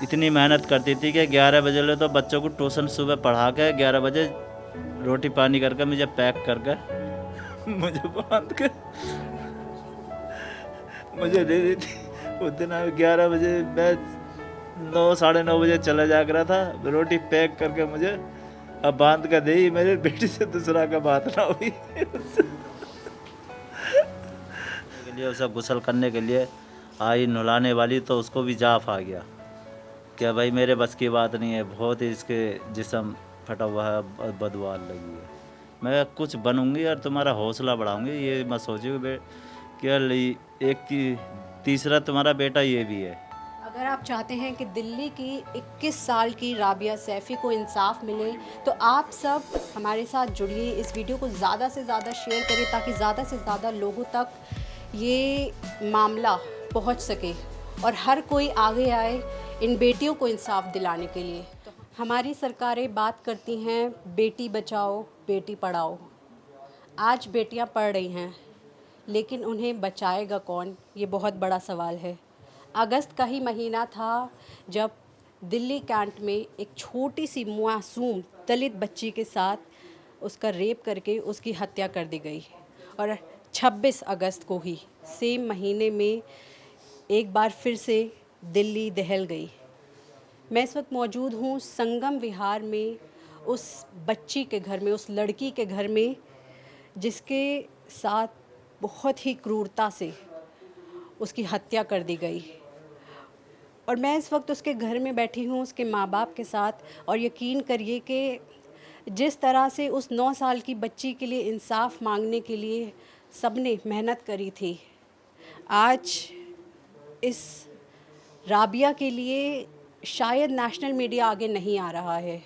इतनी मेहनत करती थी कि 11 बजे ले तो बच्चों को ट्यूशन सुबह पढ़ा के 11 बजे रोटी पानी करके मुझे पैक करके मुझे बांध के मुझे दे दी थी। उस दिन 11 बजे मैं 9 साढ़े 9 बजे चला जा रहा था, रोटी पैक करके मुझे अब बांध कर दी। मेरी बेटी से दूसरा का बात ना हुई के लिए उसे गुसल करने के लिए आई नहलाने वाली, तो उसको भी जाफ आ गया क्या भाई मेरे बस की बात नहीं है, बहुत ही इसके जिस्म फटा हुआ है, बदवाल लगी है। मैं कुछ बनूंगी और तुम्हारा हौसला बढ़ाऊंगी, ये मत सोचिए क्या एक की तीसरा तुम्हारा बेटा ये भी है। अगर आप चाहते हैं कि दिल्ली की 21 साल की राबिया सैफ़ी को इंसाफ मिले तो आप सब हमारे साथ जुड़िए, इस वीडियो को ज़्यादा से ज़्यादा शेयर करिए ताकि ज़्यादा से ज़्यादा लोगों तक ये मामला पहुंच सके और हर कोई आगे आए इन बेटियों को इंसाफ दिलाने के लिए। तो हमारी सरकारें बात करती हैं बेटी बचाओ बेटी पढ़ाओ। आज बेटियां पढ़ रही हैं लेकिन उन्हें बचाएगा कौन, ये बहुत बड़ा सवाल है। अगस्त का ही महीना था जब दिल्ली कैंट में एक छोटी सी मासूम दलित बच्ची के साथ उसका रेप करके उसकी हत्या कर दी गई और 26 अगस्त को ही सेम महीने में एक बार फिर से दिल्ली दहल गई। मैं इस वक्त मौजूद हूँ संगम विहार में, उस बच्ची के घर में, उस लड़की के घर में जिसके साथ बहुत ही क्रूरता से उसकी हत्या कर दी गई। और मैं इस वक्त उसके घर में बैठी हूँ उसके माँ बाप के साथ, और यकीन करिए कि जिस तरह से उस 9 साल की बच्ची के लिए इंसाफ मांगने के लिए सबने मेहनत करी थी, आज इस राबिया के लिए शायद नेशनल मीडिया आगे नहीं आ रहा है,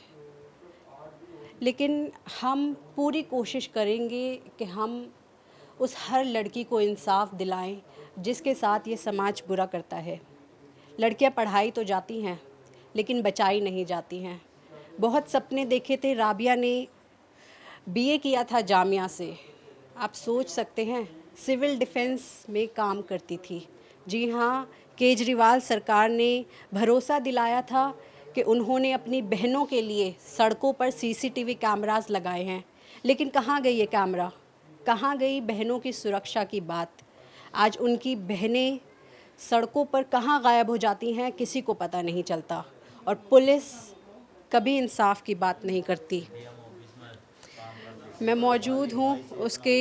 लेकिन हम पूरी कोशिश करेंगे कि हम उस हर लड़की को इंसाफ दिलाएं जिसके साथ ये समाज बुरा करता है। लड़कियां पढ़ाई तो जाती हैं लेकिन बचाई नहीं जाती हैं। बहुत सपने देखे थे, राबिया ने बीए किया था जामिया से, आप सोच सकते हैं, सिविल डिफेंस में काम करती थी। जी हाँ, केजरीवाल सरकार ने भरोसा दिलाया था कि उन्होंने अपनी बहनों के लिए सड़कों पर सीसीटीवी कैमरास लगाए हैं, लेकिन कहाँ गई ये कैमरा, कहाँ गई बहनों की सुरक्षा की बात। आज उनकी बहनें सड़कों पर कहाँ गायब हो जाती हैं किसी को पता नहीं चलता, और पुलिस कभी इंसाफ की बात नहीं करती। मैं मौजूद हूँ उसके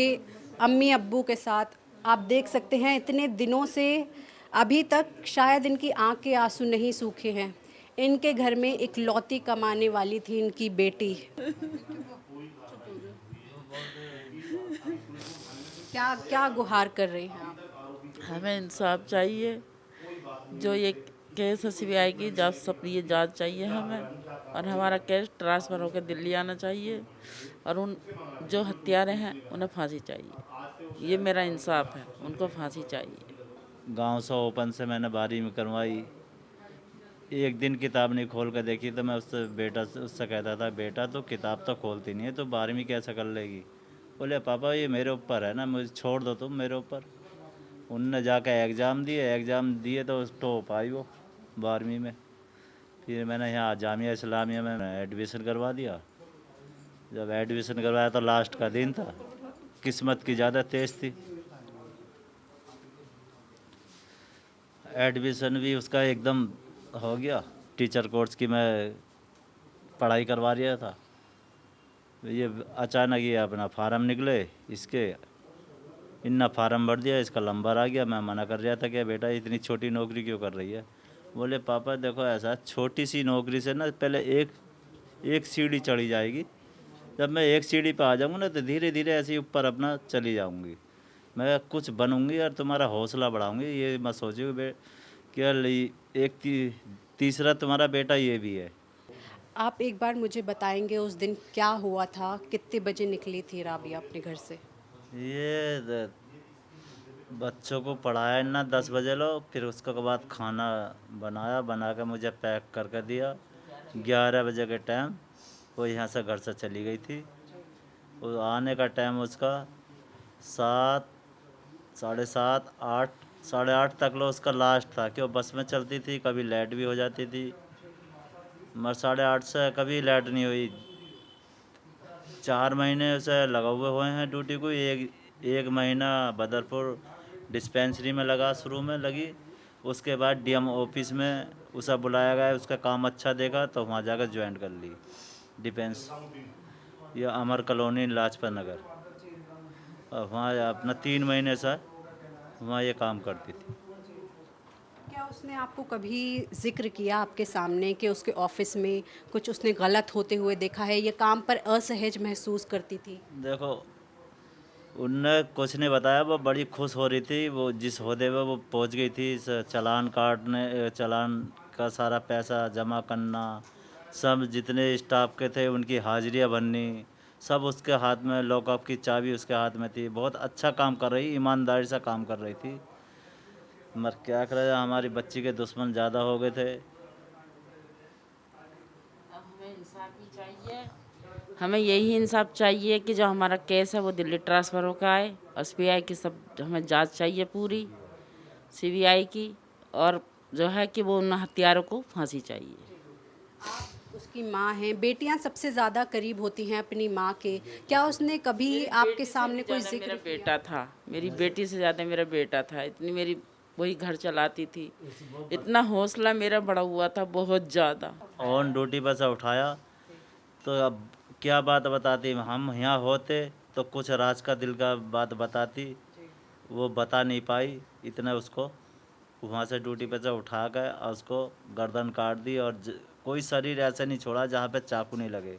अम्मी अब्बू के साथ। आप देख सकते हैं इतने दिनों से अभी तक शायद इनकी आँख के आंसू नहीं सूखे हैं। इनके घर में इकलौती कमाने वाली थी इनकी बेटी। क्या क्या गुहार कर रहे हैं आप? हमें इंसाफ चाहिए। जो ये केस है सीबीआई की जांच, सब ये जांच चाहिए हमें, और हमारा केस ट्रांसफ़र होकर दिल्ली आना चाहिए, और उन जो हत्यारे हैं उन्हें फांसी चाहिए। ये मेरा इंसाफ है, उनको फांसी चाहिए। गांव से ओपन से मैंने 12वीं में करवाई, एक दिन किताब नहीं खोल कर देखी, तो मैं उससे कहता था बेटा तो किताब तो खोलती नहीं है तो 12वीं कैसे कर लेगी। बोले पापा ये मेरे ऊपर है ना, मुझे छोड़ दो तुम मेरे ऊपर। उनने जाकर एग्ज़ाम दिए तो टॉप आई वो 12वीं में। फिर मैंने यहाँ जामिया इस्लामिया में एडमिशन करवा दिया। जब एडमिशन करवाया तो लास्ट का दिन था, किस्मत की ज़्यादा तेज़ थी। एडमिशन भी उसका एकदम हो गया, टीचर कोर्स की मैं पढ़ाई करवा रहा था। ये अचानक ये अपना फार्म निकले इसके, इन्ना फार्म भर दिया, इसका नंबर आ गया। मैं मना कर रहा था कि बेटा इतनी छोटी नौकरी क्यों कर रही है। बोले पापा देखो ऐसा छोटी सी नौकरी से ना पहले एक एक सीढ़ी चढ़ी जाएगी, जब मैं एक सीढ़ी पे आ जाऊँगा ना तो धीरे धीरे ऐसे ही ऊपर अपना चली जाऊँगी। मैं कुछ बनूँगी और तुम्हारा हौसला बढ़ाऊँगी, ये मत सोचिए क्या तीसरा तुम्हारा बेटा ये भी है। आप एक बार मुझे बताएंगे उस दिन क्या हुआ था, कितने बजे निकली थी राबिया अपने घर से? ये बच्चों को पढ़ाया ना 10 बजे लो, फिर उसके बाद खाना बना के मुझे पैक करके दिया। 11 बजे के टाइम वो यहाँ से घर से चली गई थी। वो आने का टाइम उसका 7, साढ़े 7, 8, साढ़े 8 तक लो उसका लास्ट था कि वो बस में चलती थी, कभी लेट भी हो जाती थी। मगर 8:30 से कभी लाइट नहीं हुई। 4 महीने से लगा हुए हैं ड्यूटी को। एक महीना बदरपुर डिस्पेंसरी में लगा, शुरू में लगी। उसके बाद डीएम ऑफिस में उसे बुलाया गया, उसका काम अच्छा देखा तो वहाँ जाकर ज्वाइन कर ली डिफेंस, ये अमर कॉलोनी लाजपत नगर। और वहाँ अपना 3 महीने से वहाँ ये काम करती थी। क्या उसने आपको कभी जिक्र किया आपके सामने कि उसके ऑफिस में कुछ उसने गलत होते हुए देखा है या काम पर असहज महसूस करती थी? देखो, उनने कुछ नहीं बताया, वो बड़ी खुश हो रही थी। वो जिस ओहदे पे वो पहुंच गई थी, चालान काटने, चालान का सारा पैसा जमा करना, सब जितने स्टाफ के थे उनकी हाजिरियां भरनी, सब उसके हाथ में, लॉकअप की चाबी उसके हाथ में थी। बहुत अच्छा काम कर रही, ईमानदारी से काम कर रही थी। मगर क्या करे, हमारी बच्ची के दुश्मन ज़्यादा हो गए थे। अब हमें इंसाफ ही चाहिए। हमें यही इंसाफ चाहिए कि जो हमारा केस है वो दिल्ली ट्रांसफ़र होकर आए। एसबीआई की सब हमें जांच चाहिए पूरी, सीबीआई की, और जो है कि वो उन हत्यारों को फांसी चाहिए। उसकी माँ हैं, बेटियां सबसे ज़्यादा करीब होती हैं अपनी माँ के। क्या उसने कभी मेरी आपके बेटी से सामने भी कोई ज़्यादा जिक्र मेरा किया? बेटा था, मेरी बेटी से ज़्यादा मेरा बेटा था। इतनी मेरी वही घर चलाती थी, इतना हौसला मेरा बड़ा हुआ था, बहुत ज़्यादा। ऑन ड्यूटी पर से उठाया तो अब क्या बात बताती, हम यहाँ होते तो कुछ राज का दिल का बात बताती, वो बता नहीं पाई। इतना उसको वहाँ से ड्यूटी पे से उठा गए और उसको गर्दन काट दी। और कोई शरीर ऐसा नहीं छोड़ा जहाँ पे चाकू नहीं लगे।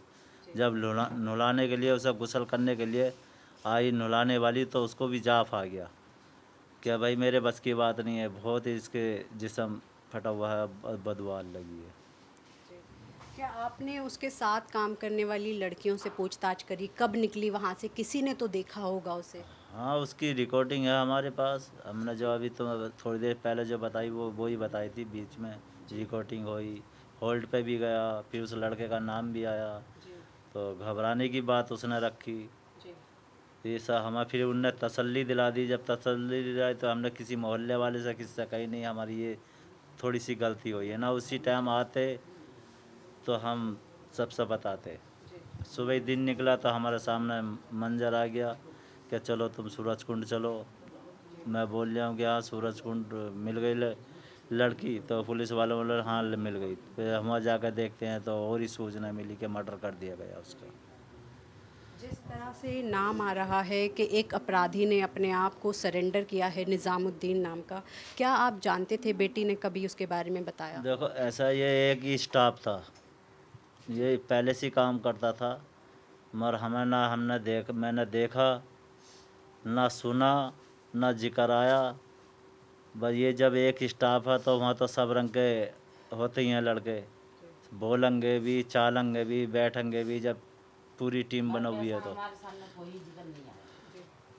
जब नहलाने के लिए, उसे गुसल करने के लिए आई नहलाने वाली, तो उसको भी जाफ आ गया क्या भाई मेरे बस की बात नहीं है। बहुत ही इसके जिस्म फटा हुआ है, बदबू लगी है। क्या आपने उसके साथ काम करने वाली लड़कियों से पूछताछ करी? कब निकली वहाँ से? किसी ने तो देखा होगा उसे। हाँ, उसकी रिकॉर्डिंग है हमारे पास। हमने जो अभी तो थोड़ी देर पहले जो बताई वो ही बताई थी। बीच में रिकॉर्डिंग हुई, होल्ड पे भी गया, फिर उस लड़के का नाम भी आया। तो घबराने की बात उसने रखी। ये सब हमें फिर उनने तसल्ली दिला दी। जब तसल्ली दिलाई तो हमने किसी मोहल्ले वाले से, किसी से कही नहीं हमारी ये थोड़ी सी गलती हुई है ना। उसी टाइम आते तो हम सबसे बताते। सुबह ही दिन निकला तो हमारे सामने मंजर आ गया कि चलो तुम सूरज कुंड चलो। मैं बोल रहा हूँ कि हाँ सूरज कुंड मिल गई लड़की। तो पुलिस वाले बोले हाँ मिल गई। फिर हम वहाँ जाकर देखते हैं तो और ही सूचना मिली कि मर्डर कर दिया गया उसका। जिस तरह से नाम आ रहा है कि एक अपराधी ने अपने आप को सरेंडर किया है, निज़ामुद्दीन नाम का, क्या आप जानते थे? बेटी ने कभी उसके बारे में बताया? देखो, ऐसा ये एक ही स्टाफ था, ये पहले से ही काम करता था। मगर हमें ना, मैंने देखा ना सुना ना जिक्र आया। बस ये जब एक स्टाफ है तो वहाँ तो सब रंग के होते ही हैं लड़के, बोलेंगे भी, चालेंगे भी, बैठेंगे भी। जब पूरी टीम बना हुई है तो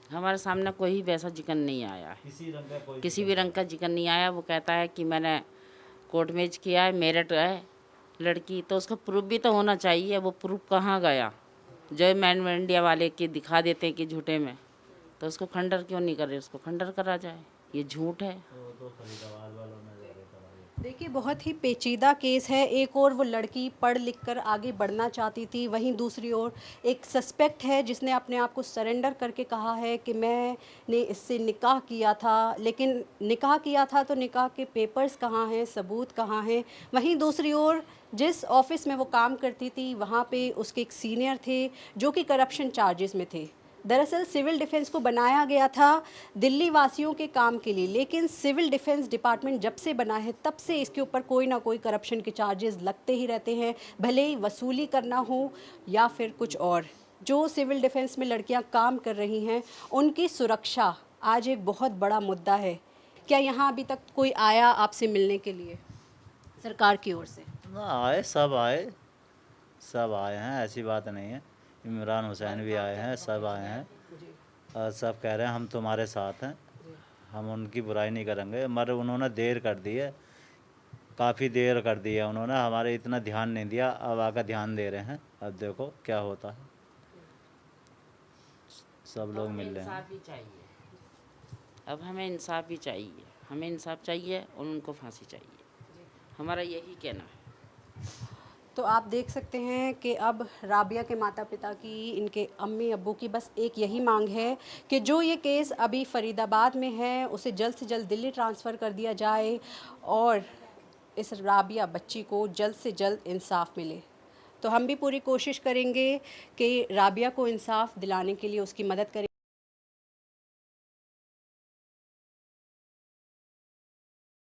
हमारे सामने कोई वैसा जिक्र नहीं आया है। किसी रंग का कोई किसी भी रंग का जिक्र नहीं आया। वो कहता है कि मैंने कोर्ट मैच किया है, मेरिट है लड़की, तो उसका प्रूफ भी तो होना चाहिए। वो प्रूफ कहाँ गया? जो मैन इंडिया वाले के दिखा देते हैं कि झूठे में, तो उसको खंडर क्यों नहीं कर रहे? उसको खंडर करा जाए, ये झूठ है। तो फरीदाबाद वालों ने ज़्यादा कराई। देखिए, बहुत ही पेचीदा केस है। एक और वो लड़की पढ़ लिख कर आगे बढ़ना चाहती थी, वहीं दूसरी ओर एक सस्पेक्ट है जिसने अपने आप को सरेंडर करके कहा है कि मैंने इससे निकाह किया था। लेकिन निकाह किया था तो निकाह के पेपर्स कहाँ हैं, सबूत कहाँ हैं? वहीं दूसरी ओर जिस ऑफिस में वो काम करती थी वहाँ पे उसके एक सीनियर थे जो कि करप्शन चार्जेस में थे। दरअसल सिविल डिफेंस को बनाया गया था दिल्ली वासियों के काम के लिए, लेकिन सिविल डिफेंस डिपार्टमेंट जब से बना है तब से इसके ऊपर कोई ना कोई करप्शन के चार्जेस लगते ही रहते हैं, भले ही वसूली करना हो या फिर कुछ और। जो सिविल डिफेंस में लड़कियां काम कर रही हैं उनकी सुरक्षा आज एक बहुत बड़ा मुद्दा है। क्या यहाँ अभी तक कोई आया आपसे मिलने के लिए सरकार की ओर से? ना आए, सब आए हैं, ऐसी बात नहीं है। इमरान हुसैन भी आए हैं, सब आए हैं। और सब कह रहे हैं हम तुम्हारे साथ हैं, हम उनकी बुराई नहीं करेंगे। मगर उन्होंने देर कर दी है, काफ़ी देर कर दी है उन्होंने। हमारे इतना ध्यान नहीं दिया, अब आकर ध्यान दे रहे हैं। अब देखो क्या होता है। सब लोग मिल रहे हैं। इंसाफ ही चाहिए। अब हमें इंसाफ ही चाहिए, हमें इंसाफ चाहिए और उनको फांसी चाहिए। हमारा यही कहना है। तो आप देख सकते हैं कि अब राबिया के माता पिता की, इनके अम्मी अब्बू की बस एक यही मांग है कि जो ये केस अभी फरीदाबाद में है उसे जल्द से जल्द दिल्ली ट्रांसफ़र कर दिया जाए और इस राबिया बच्ची को जल्द से जल्द इंसाफ मिले। तो हम भी पूरी कोशिश करेंगे कि राबिया को इंसाफ दिलाने के लिए उसकी मदद करें।